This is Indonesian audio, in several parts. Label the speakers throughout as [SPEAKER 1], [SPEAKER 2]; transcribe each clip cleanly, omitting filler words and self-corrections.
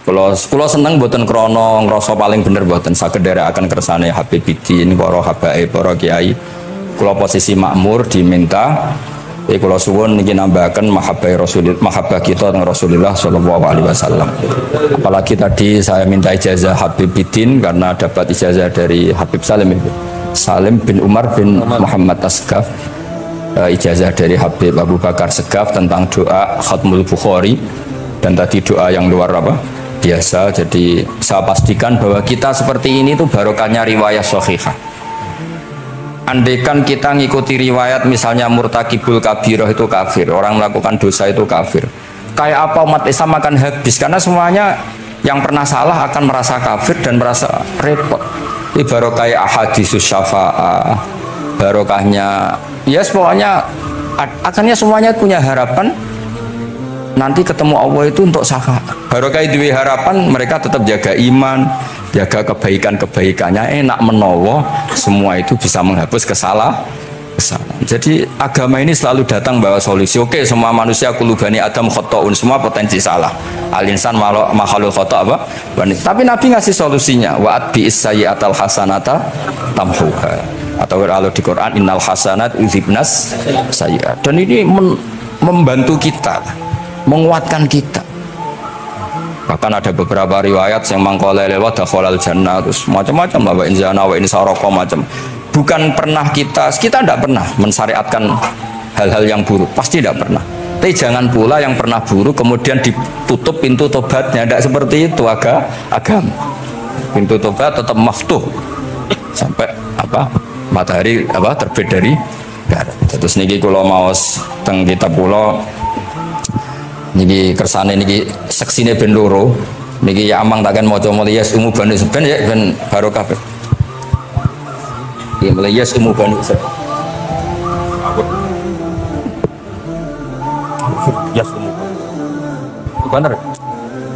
[SPEAKER 1] Kula seneng mboten krana ngrasa paling bener mboten saged nderekaken kersane Habibidin para habaib para kiai. Kula posisi makmur diminta kula suwun niki nambahaken mahabbah kita teng Rasulullah sallallahu alaihi wasallam. Apalagi tadi saya minta ijazah Habibidin karena dapat ijazah dari Habib Salim bin Umar bin Muhammad Asgaf. Ijazah dari Habib Abu Bakar Segaf tentang doa Khatmul Bukhari, dan tadi doa yang luar biasa. Jadi saya pastikan bahwa kita seperti ini tuh barokahnya riwayat sahihah. Andaikan kita ngikuti riwayat misalnya murtakibul kabirah itu kafir, orang melakukan dosa itu kafir, kayak apa umat Islam akan habis, karena semuanya yang pernah salah akan merasa kafir dan merasa repot. Ini barokah ahadisus syafa'ah, barokahnya pokoknya akhirnya semuanya punya harapan nanti ketemu Allah itu untuk syafaat. Barokah duwe harapan, mereka tetap jaga iman, jaga kebaikannya, enak menowo, semua itu bisa menghapus kesalahan. Jadi agama ini selalu datang bawa solusi. Oke, semua manusia kulubani Adam khotoun, semua potensi salah. Al-insan makhluk khoto apa? Tapi Nabi ngasih solusinya. Wa'at bi'is sayyi'atal hasanata tamhuha. Atau kalau di Quran innal hasanat uzibnas sayyi'at. Dan ini membantu kita, menguatkan kita. Bahkan ada beberapa riwayat yang mangkala lewat dakhalal jannah, terus macam-macam lah, wa in zana wa in sarqa macam. Bukan pernah kita tidak pernah mensyariatkan hal-hal yang buruk, pasti tidak pernah. Tapi jangan pula yang pernah buruk kemudian ditutup pintu tobatnya, tidak seperti itu agama. Pintu tobat tetap maftuh sampai matahari terbit dari barat. Terus niki kula maos teng kitab kula niki kersane niki seksine ben loro niki ya amang takkan maca muliyas umu banu seben ya ben barokah. Iki muliyas umu banu seben. Yas umu. Bener.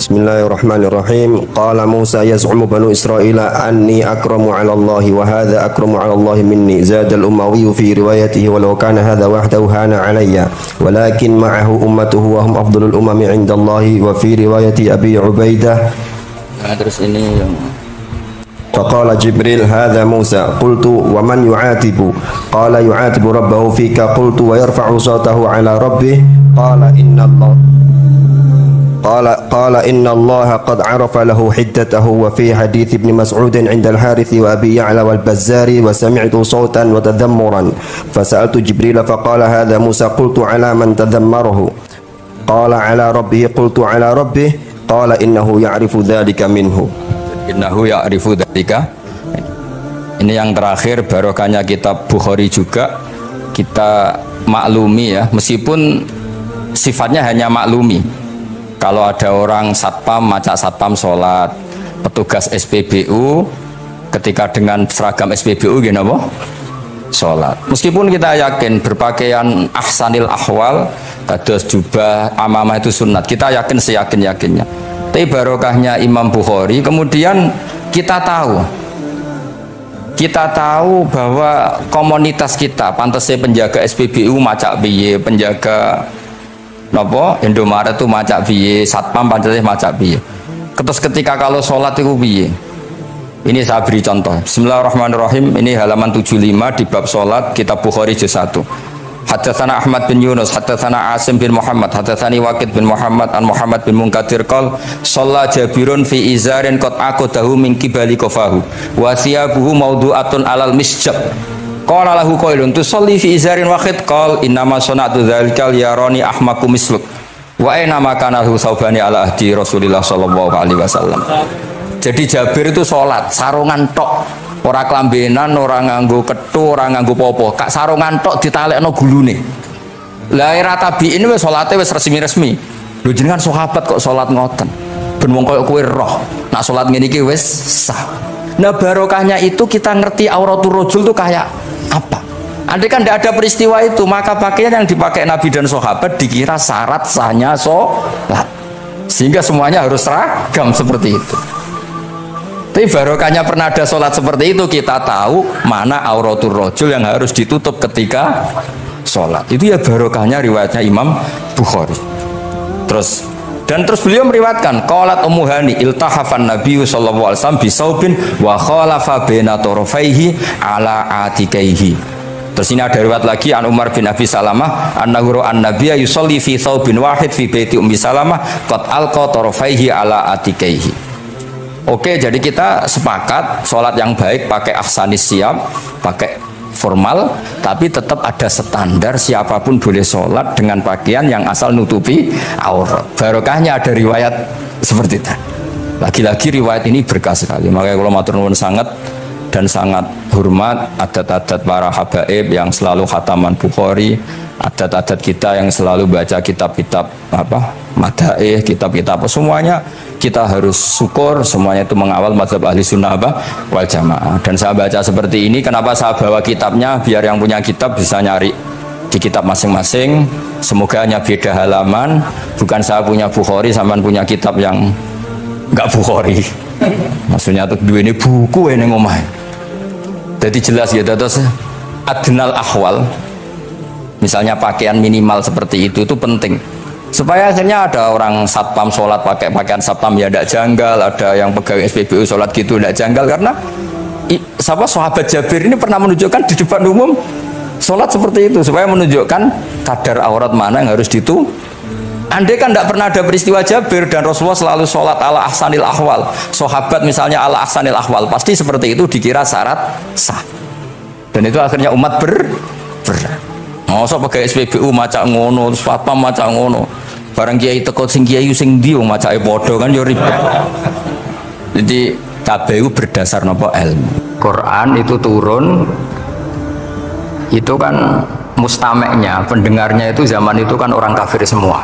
[SPEAKER 2] Bismillahirrahmanirrahim. Qala Musa yaz'umu banu Israila anni akramu 'ala Allah wa hadha akramu 'ala Allah minni. Zada al-Umawi fi riwayatihi walau kana hadha wahdahu hana 'alayya walakin ma'ahu ummatuhu wa hum afdalul umami 'inda Allah. Wa fi riwayati Abi Ubaidah
[SPEAKER 1] terus ini yang
[SPEAKER 2] فقال جبريل هذا موسى قلت ومن يعاتب قال يعاتب ربه فيك قلت ويرفع صوته على ربه قال إن الله قد عرف له حدته. وفي حديث ابن مسعود عند الحارث وأبي يعلى والبزار وسمعت صوتا وتذمرا فسألت جبريل فقال هذا موسى قلت على من تذمره قال على ربه قلت على ربه قال إنه يعرف ذلك منه.
[SPEAKER 1] Innahu ya'rifu dzalika. Ini yang terakhir barokahnya kitab Bukhari juga kita maklumi ya, meskipun sifatnya hanya maklumi. Kalau ada orang satpam, macak satpam sholat, petugas SPBU ketika dengan seragam SPBU gini apa? Sholat. Meskipun kita yakin berpakaian ahsanil ahwal, kados jubah, amamah itu sunat, kita yakin seyakin-yakinnya. Tapi barokahnya Imam Bukhari, kemudian kita tahu bahwa komunitas kita, pantasnya penjaga SPBU macak biye, penjaga Indomaret itu macak biye, satpam pantasnya macak biye. Terus ketika kalau sholat itu biye. Ini saya beri contoh. Bismillahirrahmanirrahim. Ini halaman 75 di bab sholat kitab Bukhari juz 1. Haddatsana Ahmad bin Yunus, haddatsana Asim bin Muhammad, haddatsani Waqid bin Muhammad an Muhammad bin Munkadir qol shalla Jabirun fi izarin qad aqadahu min qibali qafahu wa thiyabuhu mawdu'atun alal misjab. Qala lahu qailun tusalli fi izarin waqid qal inna ma sana'tu dzalika yarani ahmaku misluk wa aina ma kana hu saubani ala ahdi Rasulillah sallallahu alaihi wasallam. Jadi Jabir itu sholat sarungan tok, ora kelambenan, ora nganggo kethu, ora nganggo popo, kak sarungan tok ditalekno gulune. Lah era tabiin wis salate wis resmi-resmi. Lho jenengan sahabat kok salat ngoten. Ben wong koyo kowe roh, nak salat ngene iki wis sah. Nah barokahnya itu kita ngerti auratul rajul itu kayak apa. Andai kan tidak ada peristiwa itu, maka pakaian yang dipakai Nabi dan sahabat dikira syarat sahnya salat. Sehingga semuanya harus seragam seperti itu. Tapi barokahnya pernah ada sholat seperti itu, kita tahu mana auratul rajul yang harus ditutup ketika sholat. Itu ya barokahnya riwayatnya Imam Bukhari. Terus Dan terus beliau meriwayatkan, qalat Ummu Hani iltahafan Nabi sallallahu alaihi wasallam bisaubin wa khalafa baina tarafaihi ala atikaihi. Terus ini ada riwayat lagi an Umar bin Abi Salamah annahu an-nabiyya yusalli fi thawbin wahid fi baiti Ummi Salamah qad alqa tarafaihi ala atikaihi. Oke, jadi kita sepakat sholat yang baik pakai ahsanis siap, pakai formal, tapi tetap ada standar siapapun boleh sholat dengan pakaian yang asal nutupi aurat. Barokahnya ada riwayat seperti itu. Lagi-lagi riwayat ini berkah sekali. Makanya kalau matur nuwun sangat dan sangat hormat adat-adat para habaib yang selalu khataman Bukhari, adat-adat kita yang selalu baca kitab-kitab madaih, kitab-kitab semuanya kita harus syukur, semuanya itu mengawal mazhab ahli sunnah wal jamaah. Dan saya baca seperti ini, kenapa saya bawa kitabnya, biar yang punya kitab bisa nyari di kitab masing-masing, semoga hanya beda halaman, bukan saya punya Bukhari sampean punya kitab yang enggak Bukhari. Maksudnya tuh dua ini buku ini ngomong. Jadi jelas ya, terus adnal ahwal, misalnya pakaian minimal seperti itu penting. Supaya akhirnya ada orang satpam sholat pakai pakaian satpam ya tidak janggal, ada yang pegawai SPBU sholat gitu tidak janggal, karena sahabat Jabir ini pernah menunjukkan di depan umum sholat seperti itu supaya menunjukkan kadar aurat mana yang harus Andai kan tidak pernah ada peristiwa Jabir dan Rasulullah selalu sholat ala ahsanil ahwal, sahabat misalnya ala ahsanil ahwal, pasti seperti itu dikira syarat sah. Dan itu akhirnya umat masa pakai SPBU maca ngono, terus fatwa maca ngono, barang kiai teko sing kiai sing ndi wong macake padha kan yo ribet. Jadi KBU berdasar nopo ilmu. Quran itu turun itu kan mustameknya, pendengarnya itu zaman itu kan orang kafir semua.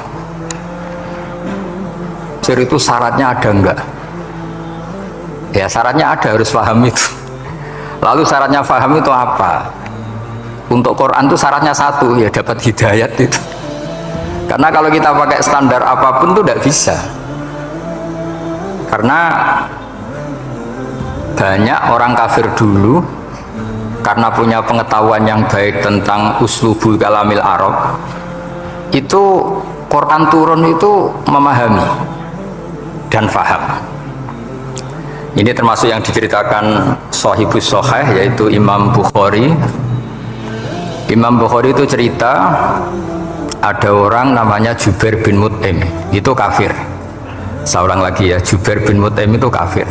[SPEAKER 1] Jadi itu syaratnya ada enggak? Ya syaratnya ada, harus paham itu. Lalu syaratnya paham itu apa? Untuk Quran itu syaratnya satu, ya dapat hidayat itu. Karena kalau kita pakai standar apapun itu tidak bisa. Karena banyak orang kafir dulu karena punya pengetahuan yang baik tentang uslubul kalamil Arab, itu Quran turun itu memahami dan faham. Ini termasuk yang diceritakan Shahibus Shahih, yaitu Imam Bukhari. Imam Bukhari itu cerita ada orang namanya Jubair bin Mut'im, itu kafir. Saya ulang lagi ya, Jubair bin Mut'im itu kafir.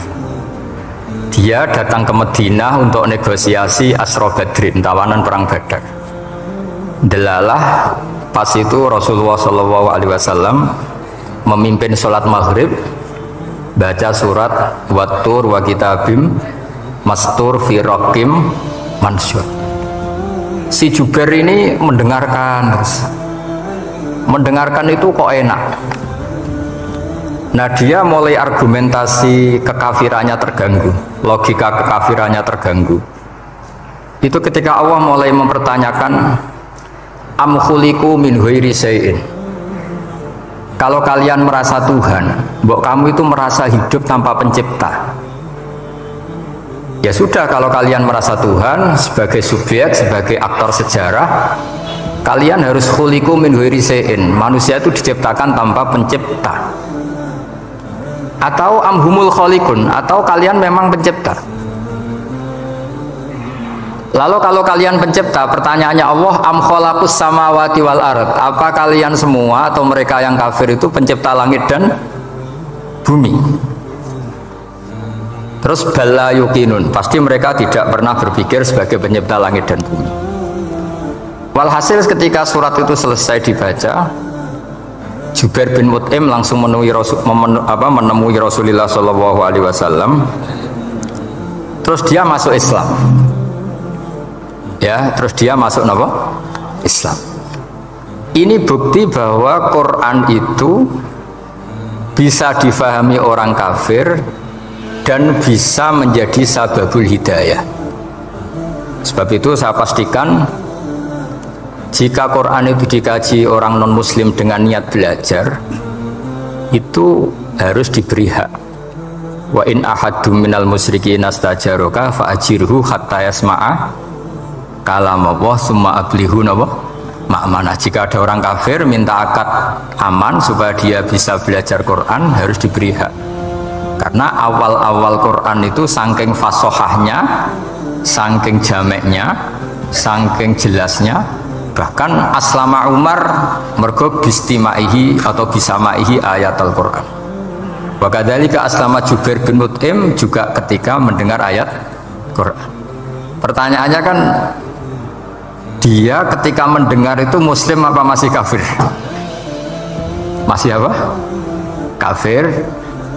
[SPEAKER 1] Dia datang ke Madinah untuk negosiasi Asra Badrin, tawanan perang Badar. Delalah pas itu Rasulullah SAW memimpin sholat maghrib, baca surat Wattur wa kitabim mastur fi raqim mansyur. Si Jubair ini mendengarkan itu kok enak. Nah dia mulai argumentasi kekafirannya terganggu, logika kekafirannya terganggu. Itu ketika Allah mulai mempertanyakan am khuliqu min ghairi syai'in. Kalau kalian merasa Tuhan, mbok kamu itu merasa hidup tanpa pencipta. Ya sudah, kalau kalian merasa Tuhan sebagai subjek, sebagai aktor sejarah, kalian harus khuliqu min ghairi syai'in. Manusia itu diciptakan tanpa pencipta. Atau amhumul khaliqun, atau kalian memang pencipta. Lalu kalau kalian pencipta, pertanyaannya Allah, am khalaqus samawati wal ard, apa kalian semua atau mereka yang kafir itu pencipta langit dan bumi? Terus bala yuqinun, pasti mereka tidak pernah berpikir sebagai pencipta langit dan bumi. Walhasil ketika surat itu selesai dibaca, Jubair bin Mut'im langsung menemui Rasulullah SAW. Terus dia masuk Islam. Ya, terus dia masuk Islam. Ini bukti bahwa Quran itu bisa difahami orang kafir dan bisa menjadi sababul hidayah. Sebab itu saya pastikan jika Quran itu dikaji orang non muslim dengan niat belajar, itu harus diberi hak. Wa in ahadum minal musyrikin astajaroka fa ajirhu hatta yasma'a kalam Allah summa ablihu ma'manah. Jika ada orang kafir minta akad aman supaya dia bisa belajar Quran, harus diberi hak. Karena awal-awal Quran itu saking fasohahnya, saking jameknya, saking jelasnya, bahkan aslama Umar mergo bistimaihi atau bisamaihi ayat Al-Quran. Wa kadzalika aslama Jubair bin Mut'im juga ketika mendengar ayat Quran. Pertanyaannya kan, dia ketika mendengar itu muslim apa masih kafir? Masih apa? Kafir.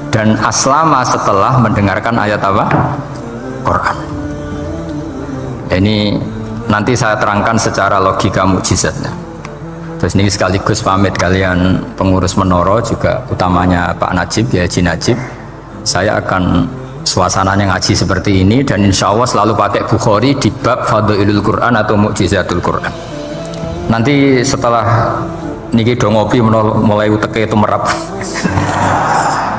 [SPEAKER 1] Dan aslama setelah mendengarkan ayat apa? Quran. Ini nanti saya terangkan secara logika mukjizatnya. Terus ini sekaligus pamit kalian pengurus Menara juga, utamanya Pak Najib, ya Haji Najib. Saya akan suasananya ngaji seperti ini dan insya Allah selalu pakai Bukhari di bab Fadhailul Quran atau Mukjizatul Quran. Nanti setelah niki do ngopi mulai uteke itu merap.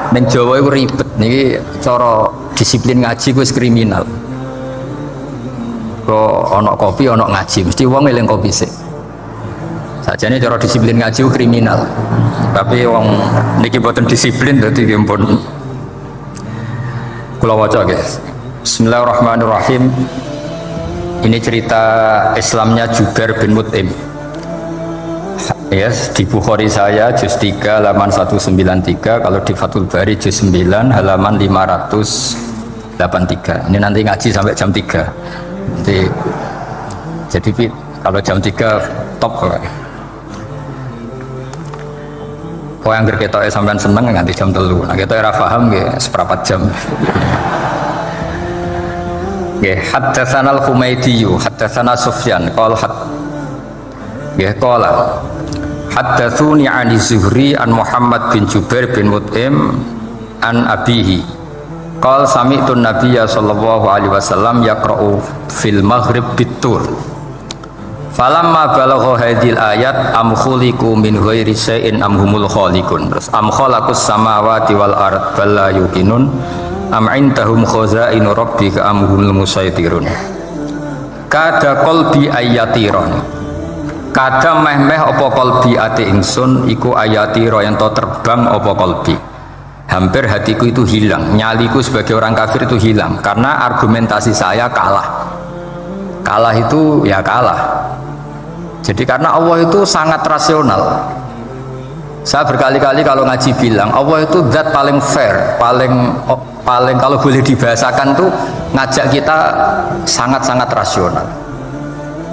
[SPEAKER 1] Neng Jawa itu ribet, niki cara disiplin ngaji wis kriminal. Kok ono kopi ono ngaji, mesti wong eling kopi sih. Sajane cara disiplin ngaji itu kriminal. Tapi wong niki boten disiplin dadi pun kula waca guys. Bismillahirrahmanirrahim. Ini cerita Islamnya Jubair bin Mut'im. Yes, di Bukhari saya juz 3 halaman 193, kalau di Fathul Bari juz 9 halaman 583. Ini nanti ngaji sampai jam 3. Nanti jadi kalau jam 3 top kok. Kok yang kita sampean seneng nganti jam 3. Nah, kita ora paham nggih seperempat jam. Nggih, haddatsana al-Humaydi, haddatsana Sufyan, qala qala haddatsuni 'ani Zuhri an Muhammad bin Jubair bin Mut'im an abihi qala sami'tu an-nabiyya sallallahu alaihi wasallam yaqra'u fil maghrib bit-tur falamma balagha hadhil ayat am khuliqu min ghairi syai'in am humul khaliqun. Terus am khalaqus samawati wal ard bal la yuqinun am indahum khazainu rabbika am humul musaytirun. Kada qalbi ayatiron, kada meh-meh apa qalbi ati ingsun iku ayatiro yang to terbang apa qalbi. Hampir hatiku itu hilang, nyaliku sebagai orang kafir itu hilang karena argumentasi saya kalah. Kalah itu ya kalah. Jadi karena Allah itu sangat rasional. Saya berkali-kali kalau ngaji bilang Allah itu zat paling fair, paling kalau boleh dibahasakan tuh ngajak kita sangat-sangat rasional.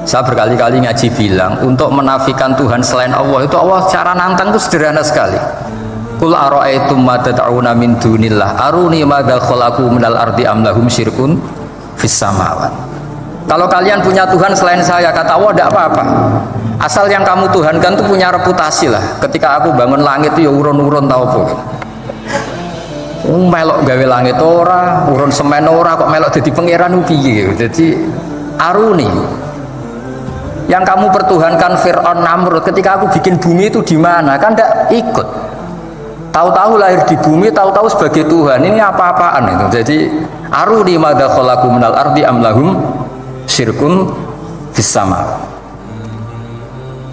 [SPEAKER 1] Saya berkali-kali ngaji bilang untuk menafikan Tuhan selain Allah itu Allah cara nantang itu sederhana sekali. Qul ara'aytum ma tad'una min dunillah aruni madza khalaqu minal ardi am lahum syirkun fis samawat. Kalau kalian punya Tuhan selain saya, kata Allah, tidak apa-apa. Asal yang kamu tuhankan itu punya reputasi lah. Ketika aku bangun langit itu ya urun-urun tau apa. Melok gawe langit ora, urun semen ora, kok melok jadi pangeran piye. Jadi aruni. Yang kamu pertuhankan Fir'aun, Namrud, ketika aku bikin bumi itu di mana? Kan tidak ikut. Tahu-tahu lahir di bumi, tahu-tahu sebagai Tuhan. Ini apa-apaan itu. Jadi aruni madza khalaqu minal ardi am lahum syirkun fis sama.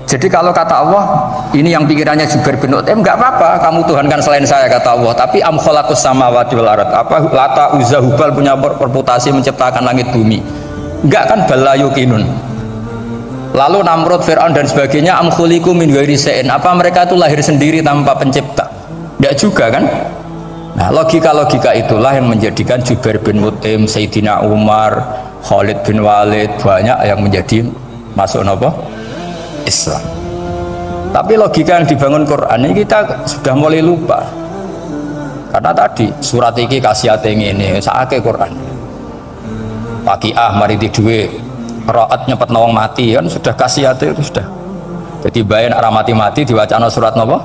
[SPEAKER 1] Jadi kalau kata Allah, ini yang pikirannya Jubair bin Mut'im, enggak apa-apa kamu tuhankan selain saya, kata Allah, tapi am khalaqus samawati wal ard, apa Lata Uzza Hubal punya reputasi menciptakan langit bumi? Enggak kan, bala yuqinun. Lalu Namrud, Fir'aun dan sebagainya, am khuliqu min ghairi syai'in, apa mereka itu lahir sendiri tanpa pencipta? Enggak juga kan? Nah, logika-logika itulah yang menjadikan Jubair bin Mut'im, Sayyidina Umar, Khalid bin Walid, banyak yang menjadi masuk apa? Islam. Tapi logika yang dibangun Quran ini kita sudah mulai lupa. Karena tadi surat iki kasihate ngene, sakake Quran. Pakiah mari duwe qiraat nyepet wong mati kan sudah kasihate itu sudah. Jadi bayan arah mati-mati diwacana surat napa?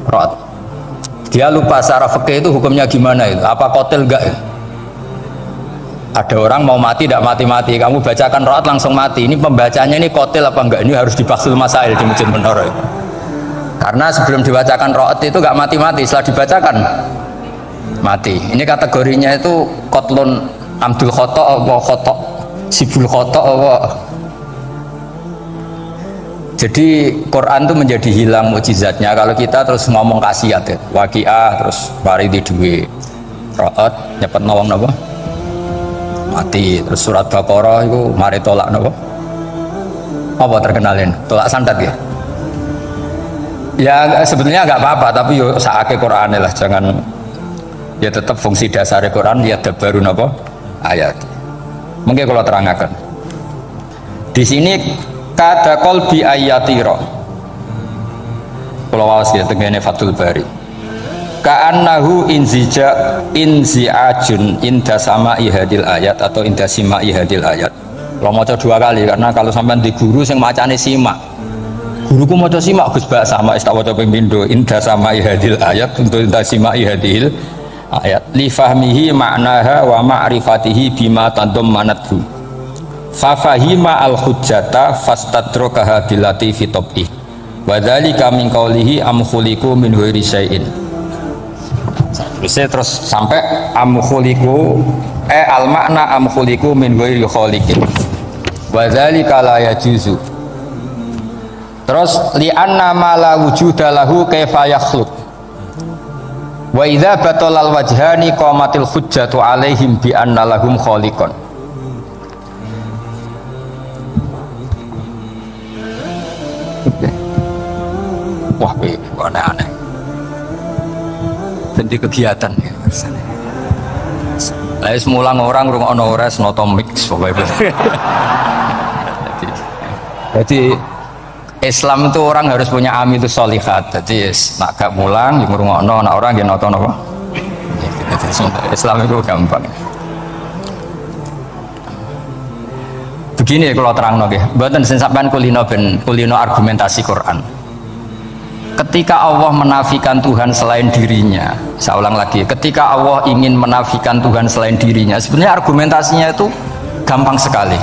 [SPEAKER 1] Qiraat. Dia lupa secara fikih itu hukumnya gimana itu? Apa qatil enggak? Ada orang mau mati tidak mati-mati, kamu bacakan qiraat langsung mati. Ini pembacanya ini qatil apa enggak? Ini harus dibahsul masail di Masjid Menara. Karena sebelum dibacakan qiraat itu enggak mati-mati, setelah dibacakan mati. Ini kategorinya itu qatlun amdul khata' apa khata' sibul khata' apa. Jadi Quran itu menjadi hilang mukjizatnya kalau kita terus ngomong khasiat ya. Waqiah terus mari di duwe. Ra'at nyepet nawang napa? Mati. Terus surat Baqarah itu mari tolak napa? Apa terkenalin? Tolak santet ya? Ya sebetulnya nggak apa-apa tapi yo saake Quran lah jangan ya tetap fungsi dasar Quran ya baru napa? Ayat. Mungkin kalau terangkan. Di sini kata qalbi ayatira. Kalau wawas ya tengene Fathul Bari. Ka'annahu inzi'ajun inda sama'i hadil ayat atau inda sima'i hadil ayat. Kalau maca 2 kali karena kalau sampean di guru sing macane simak. Guruku maca simak Gus Bak sama istawaca ping pindho inda sama'i hadil ayat untuk inda sima'i hadil ayat li fahmihi ma'naha wa ma'rifatihi bima tadammanathu fa fahima al hujjata fastadrakaha bilati fi tabih wa dzalika min qawlihi am khuliqu min ghairi syai'in. Terus sampai am khuliqu al makna am khuliqu min ghairi khaliqin wa dzalika la yajuzu. Terus li anna ma la wujuda lahu kaifa yakhluq wa idza batalal wajhani qamatil hujjatu alaihim bi anna lahum khaliqan. Wah, aneh-aneh. Jadi kegiatan ya. Lah semula orang rungokno ora noto mix pokoke. Jadi Islam itu orang harus punya itu sholihat. Jadi nak gak mulang, yang ngrungokno, nak orang yang nonton apa? Islam itu gampang. Begini kalau terang nggih, mboten sing sampean kulino argumentasi Quran. Ketika Allah menafikan Tuhan selain dirinya, saya ulang lagi, ketika Allah ingin menafikan Tuhan selain dirinya, sebenarnya argumentasinya itu gampang sekali.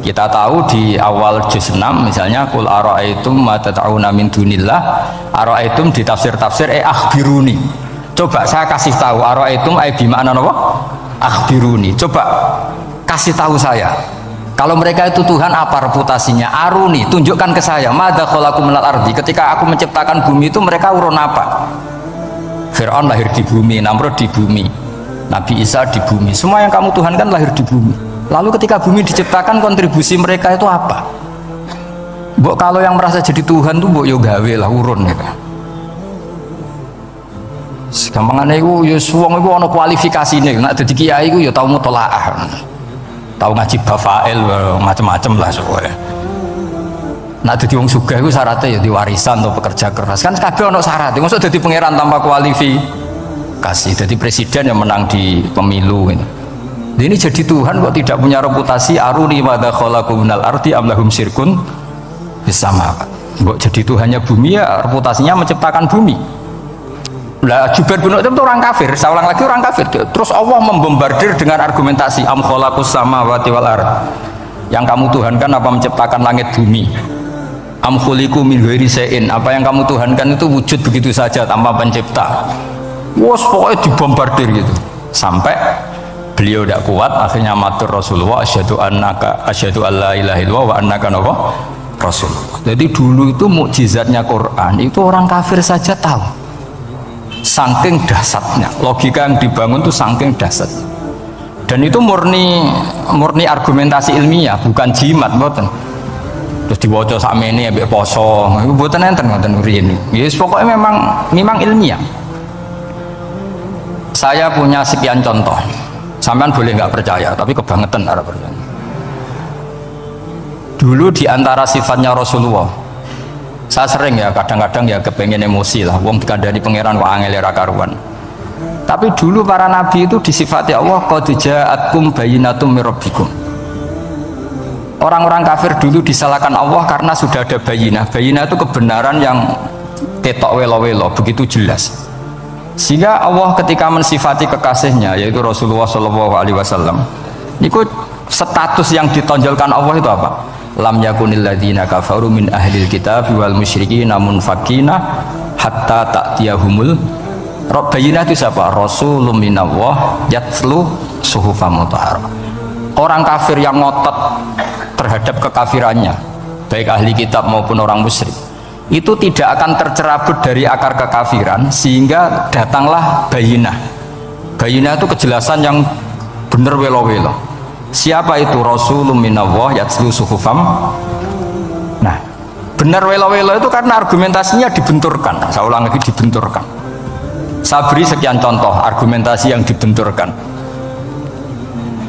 [SPEAKER 1] Kita tahu di awal juz 6 misalnya qul ara'aitum ma tad'una min dunillah, ara'aitum di tafsir-tafsir akhbiruni. Coba saya kasih tahu ara'aitum bi makna apa? Akhbiruni. Coba kasih tahu saya. Kalau mereka itu Tuhan apa reputasinya? Aruni, tunjukkan ke saya. Madza khalaqu minal ardi. Ketika aku menciptakan bumi itu mereka urun apa? Fir'aun lahir di bumi, Namrud di bumi, Nabi Isa di bumi. Semua yang kamu tuhankan lahir di bumi. Lalu ketika bumi diciptakan kontribusi mereka itu apa? Mbok kalau yang merasa jadi Tuhan tuh mbok yo gawe lah urun gitu. Gampangane iku yo wong iku ana kualifikasine, nek dadi kiai iku yo tau mutolaah. Tau ngaji bafail macam-macam lah soalnya. Nek dadi wong sugih iku syaratnya ya diwarisan atau pekerja keras. Kan kabeh ana syarat. Mosok dadi pangeran tanpa kualifikasi, dadi presiden yang menang di pemilu gitu. Ini jadi Tuhan kok tidak punya reputasi aruni madza khalaqu minal ardi am lahum syirkun bisama. Kok jadi Tuhannya bumi ya reputasinya menciptakan bumi. Lah Jubair bin Mut'im itu orang kafir, saya ulang lagi orang kafir. Terus Allah membombardir dengan argumentasi am khalaqus samawati wal ard. Yang kamu tuhankan apa menciptakan langit bumi? Am khuliqu min ghairi syai'in. Apa yang kamu tuhankan itu wujud begitu saja tanpa pencipta. Wos pokoknya dibombardir gitu. Sampai beliau tidak kuat akhirnya matur Rasulullah asyhadu alla ilaha illallah wa annaka rasul. Jadi dulu itu mukjizatnya Quran itu orang kafir saja tahu, saking dahsyatnya logika yang dibangun itu saking dahsyat, dan itu murni argumentasi ilmiah bukan jimat mboten. Terus diwaca sakmene ambek poso mboten enten ngoten riyen. Yes pokoknya memang ilmiah. Saya punya sekian contoh. Sampean boleh nggak percaya, tapi kebangetan arah percaya. Dulu di antara sifatnya Rasulullah, saya sering ya kadang-kadang ya kepengen emosi lah. Wong dikandani pangeran wa angel ra karuan. Tapi dulu para nabi itu disifati Allah qad ja'atkum bayyinatum mir rabbikum. Orang-orang kafir dulu disalahkan Allah karena sudah ada bayinah. Bayinah itu kebenaran yang ketok welo-welo, begitu jelas. Sehingga Allah ketika mensifati kekasihnya yaitu Rasulullah SAW, itu status yang ditonjolkan Allah itu apa? Lam yakunil ladzina kafaru min ahlil kitab wal musyrikin namun fakina hatta ta'tiyahumul Bayinah itu siapa? Rasulun minallah yatlu suhufan mutahharah. Orang kafir yang ngotot terhadap kekafirannya baik ahli kitab maupun orang musyrik, itu tidak akan tercerabut dari akar kekafiran sehingga datanglah bayinah. Bayinah itu kejelasan yang benar welo-welo. Siapa itu? Rasulun minallah yatslu suhufam. Nah, benar welo-welo itu karena argumentasinya dibenturkan. Saya ulang lagi, dibenturkan. Saya beri sekian contoh argumentasi yang dibenturkan.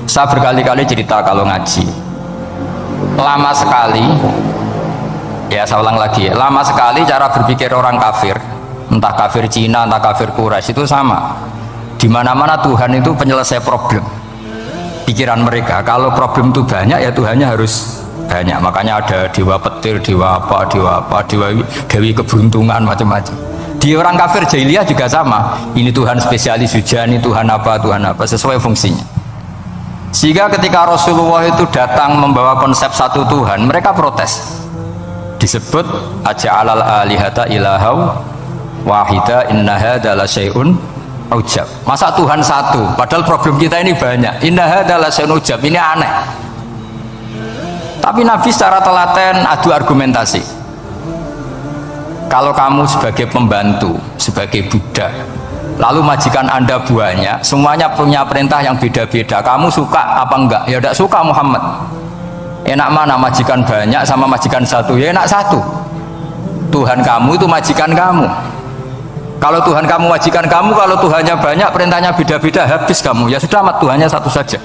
[SPEAKER 1] Saya berkali-kali cerita kalau ngaji, lama sekali, ya saya ulang lagi, lama sekali cara berpikir orang kafir, entah kafir Cina, entah kafir Quraisy itu sama. Di mana-mana Tuhan itu penyelesai problem. Pikiran mereka, kalau problem itu banyak ya Tuhannya harus banyak. Makanya ada dewa petir, dewa apa, dewi keberuntungan, macam-macam. Di orang kafir jahiliyah juga sama. Ini Tuhan spesialis hujan, ini Tuhan apa, sesuai fungsinya. Sehingga ketika Rasulullah itu datang membawa konsep satu Tuhan, mereka protes. Disebut aja'alal alihata ilahau wahida inna hadza la syai'un ujab. Masa Tuhan satu, padahal problem kita ini banyak. Inna hadza la syai'un ujab, ini aneh. Tapi Nabi secara telaten adu argumentasi. Kalau kamu sebagai pembantu, sebagai budak, lalu majikan Anda banyak, semuanya punya perintah yang beda-beda. Kamu suka apa enggak? Ya tidak suka Muhammad. Enak mana majikan banyak sama majikan satu? Ya enak satu. Tuhan kamu itu majikan kamu. Kalau Tuhan kamu majikan kamu, kalau Tuhannya banyak, perintahnya beda-beda, habis kamu. Ya sudah, Tuhannya satu saja.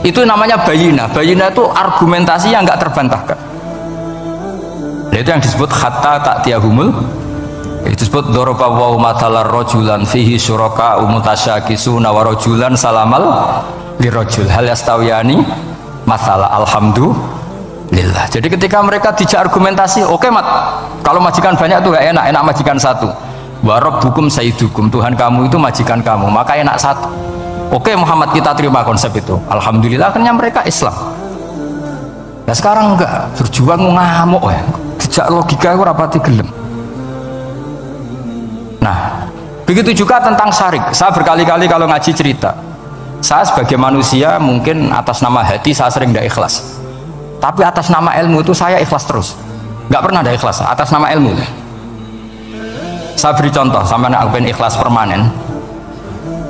[SPEAKER 1] Itu namanya bayinah. Bayinah itu argumentasi yang enggak terbantahkan. Nah, itu yang disebut hatta ta'tiyahumul. Itu disebut doroba wa matalar rojulan fihi syuraka umutasyakisuna wa rojulan salamal lirojul hal yastawiyani masalah alhamdulillah. Jadi ketika mereka dijak argumentasi, oke mat, kalau majikan banyak tuh gak enak, enak majikan satu. Wa rabbukum sayyidukum, Tuhan kamu itu majikan kamu, maka enak satu. Oke Muhammad, kita terima konsep itu. Alhamdulillah akhirnya mereka Islam. Nah sekarang enggak, berjuang ngamuk ya. Dijak logika itu rapati gelem. Nah, begitu juga tentang syarik. Saya berkali-kali kalau ngaji cerita, saya sebagai manusia mungkin atas nama hati saya sering tidak ikhlas, tapi atas nama ilmu itu saya ikhlas terus, nggak pernah ada ikhlas atas nama ilmu. Saya beri contoh, sampai aku pengen ikhlas permanen,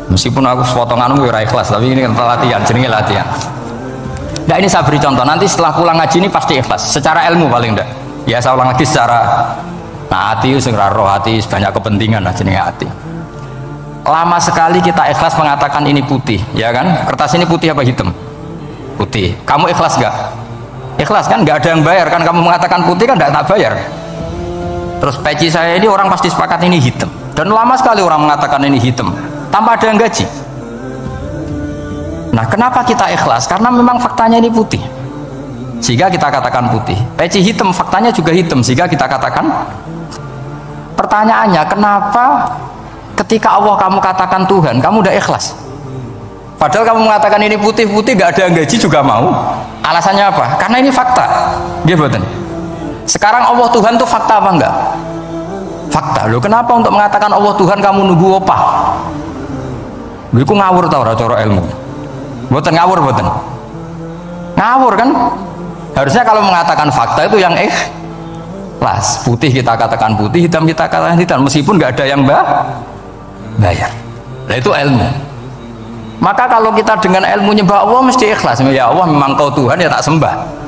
[SPEAKER 1] meskipun aku potonganmu ora ikhlas, tapi ini latihan, jenenge latihan. Nah ini saya beri contoh, nanti setelah pulang ngaji ini pasti ikhlas, secara ilmu paling enggak. Ya saya ulang lagi secara, nah hati itu roh hati banyak kepentingan lah jenenge hati. Lama sekali kita ikhlas mengatakan ini putih, ya kan? Kertas ini putih apa hitam? Putih. Kamu ikhlas gak? Ikhlas kan? Gak ada yang bayar kan? Kamu mengatakan putih kan gak bayar. Terus peci saya ini orang pasti sepakat ini hitam. Dan lama sekali orang mengatakan ini hitam tanpa ada yang gaji. Nah kenapa kita ikhlas? Karena memang faktanya ini putih, sehingga kita katakan putih. Peci hitam faktanya juga hitam, sehingga kita katakan. Pertanyaannya, kenapa ketika Allah kamu katakan Tuhan, kamu udah ikhlas? Padahal kamu mengatakan ini putih-putih, gak ada yang gaji juga mau. Alasannya apa? Karena ini fakta. Gitu. Sekarang Allah Tuhan itu fakta apa enggak? Fakta. Loh kenapa untuk mengatakan Allah Tuhan kamu nunggu opah? Loh itu ngawur tau cara ilmu. Boten ngawur boten. Ngawur kan? Harusnya kalau mengatakan fakta itu yang ikhlas. Putih kita katakan putih, hitam kita katakan hitam, meskipun nggak ada yang bayar. Nah itu ilmu. Maka kalau kita dengan ilmu nyembah Allah mesti ikhlas. Ya Allah memang kau Tuhan ya tak sembah.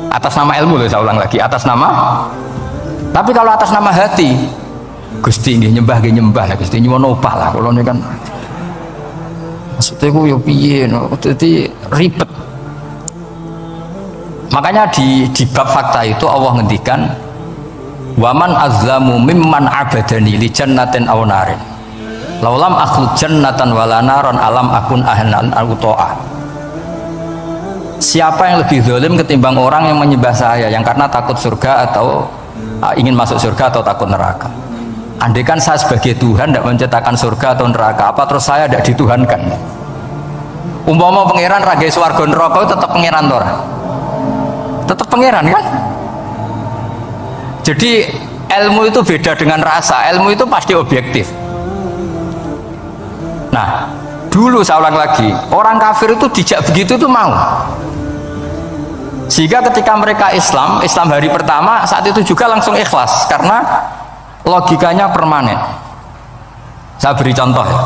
[SPEAKER 1] Atas nama ilmu loh, saya ulang lagi, atas nama. Tapi kalau atas nama hati, Gusti nggih nyembah lah, Gusti nyuwun opah lah. Kalau ini kan maksudnya aku ya piye, jadi ribet. Makanya di bab fakta itu Allah ngendikan waman azlamu mimman abadani li jannatin aw narin laulam akhluq jannatan wala naron alam akun ahlan al-uto'ah. Siapa yang lebih zalim ketimbang orang yang menyembah saya yang karena takut surga atau ingin masuk surga atau takut neraka? Andaikan saya sebagai Tuhan tidak menciptakan surga atau neraka, apa terus saya tidak dituhankan? Umpama pangeran ragai swarga neraka tetap pangeran tora, tetap pangeran kan? Jadi ilmu itu beda dengan rasa, ilmu itu pasti objektif. Nah dulu saya ulang lagi, orang kafir itu dijak begitu itu mau. Sehingga ketika mereka Islam hari pertama saat itu juga langsung ikhlas karena logikanya permanen. Saya beri contoh ya.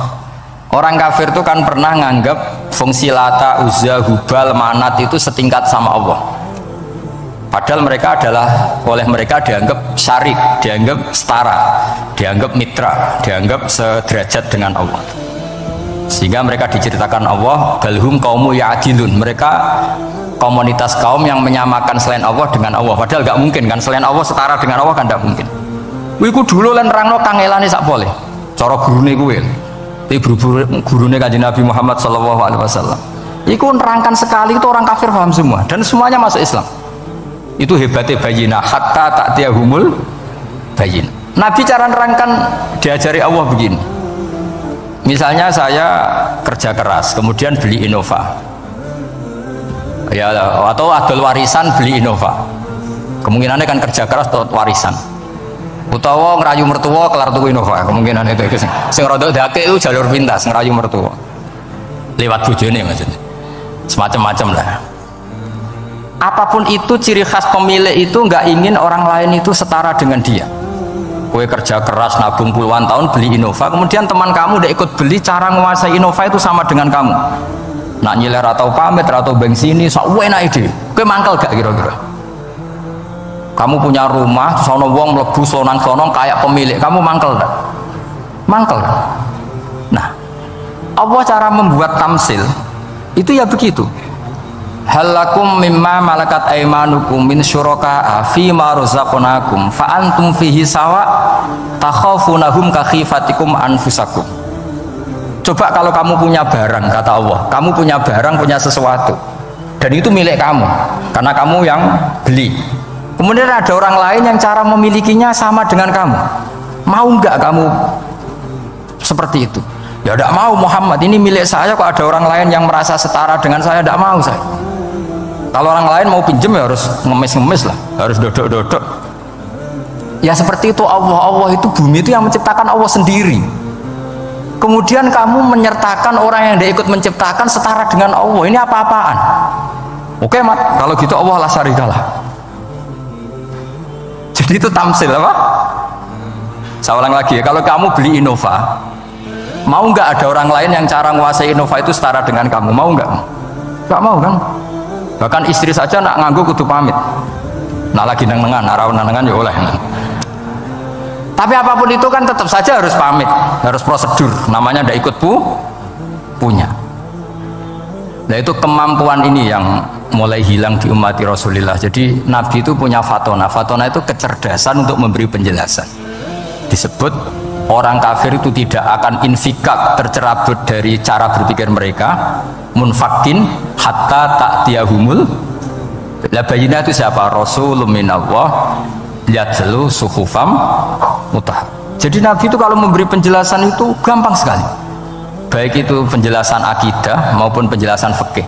[SPEAKER 1] Orang kafir itu kan pernah nganggap fungsi Lata, Uzza, Hubal, Manat itu setingkat sama Allah. Padahal mereka oleh mereka dianggap syarik, dianggap setara, dianggap mitra, dianggap sederajat dengan Allah. Sehingga mereka diceritakan Allah, balhum qaumu ya'dilun. Mereka komunitas kaum yang menyamakan selain Allah dengan Allah. Padahal nggak mungkin kan, selain Allah setara dengan Allah kan nggak mungkin. Wiku dulu lan rangno kangelane sak boleh. Cara gurune kuwi. Gurune Kanjeng Nabi Muhammad sallallahu alaihi wasallam. Iku nerangkan sekali itu orang kafir paham semua dan semuanya masuk Islam. Itu hebatnya bayina hatta ta'tiyahumul bayin. Nabi cara nerangkan diajari Allah begini. Misalnya saya kerja keras, kemudian beli Innova. Ya, atau adol warisan beli Innova. Kemungkinannya kan kerja keras atau warisan. Utawa ngerayu mertua kelar tuku Innova, kemungkinan itu sing rada dake itu jalur pintas ngerayu mertua lewat bojone maksudnya semacam-macam lah. Apapun itu ciri khas pemilik itu nggak ingin orang lain itu setara dengan dia. Kue kerja keras nabung puluhan tahun beli Innova, kemudian teman kamu udah ikut beli, cara menguasai Innova itu sama dengan kamu. Nak nyiler atau pamit atau bensini sok enak ide. Kue mangkel gak kira-kira? Kamu punya rumah, sono wong mlebu sonang-sonong kayak pemilik, kamu mangkel tak? Mangkel. Nah, Allah cara membuat tamsil itu ya begitu. Halakum mimma malakat aimanukum min syuraka fi ma razaqnakum fa antum fihi sawa takhafunahum ka khifatikum anfusakum. Coba kalau kamu punya barang, kata Allah, kamu punya barang, punya sesuatu dan itu milik kamu karena kamu yang beli. Kemudian ada orang lain yang cara memilikinya sama dengan kamu. Mau nggak kamu seperti itu? Ya tidak mau Muhammad, ini milik saya kok ada orang lain yang merasa setara dengan saya, tidak mau saya. Kalau orang lain mau pinjem ya harus ngemis-ngemis lah, harus dodok-dodok. Ya seperti itu Allah itu bumi itu yang menciptakan Allah sendiri. Kemudian kamu menyertakan orang yang dia ikut menciptakan setara dengan Allah, ini apa-apaan? Oke mat, kalau gitu Allah la syarikalah. Jadi itu tamsil apa? Saya ulang lagi ya, kalau kamu beli Innova, mau nggak ada orang lain yang cara menguasai Innova itu setara dengan kamu? Mau nggak? Nggak mau kan? Bahkan istri saja nak nganggu kudu pamit. Nak lagi nang-nangan, arawan nang-nangan ya oleh. Tapi apapun itu kan tetap saja harus pamit, harus prosedur. Namanya ndak ikut punya. Nah itu kemampuan ini yang mulai hilang di umat Rasulullah. Jadi Nabi itu punya fatona. Fatona itu kecerdasan untuk memberi penjelasan. Disebut orang kafir itu tidak akan infikak, tercerabut dari cara berpikir mereka, munfakin hatta ta'tiyahumul. La bayina itu siapa? Rasulun minallah yatlu suhufam mutahhar. Jadi Nabi itu kalau memberi penjelasan itu gampang sekali. Baik itu penjelasan akidah maupun penjelasan fikih.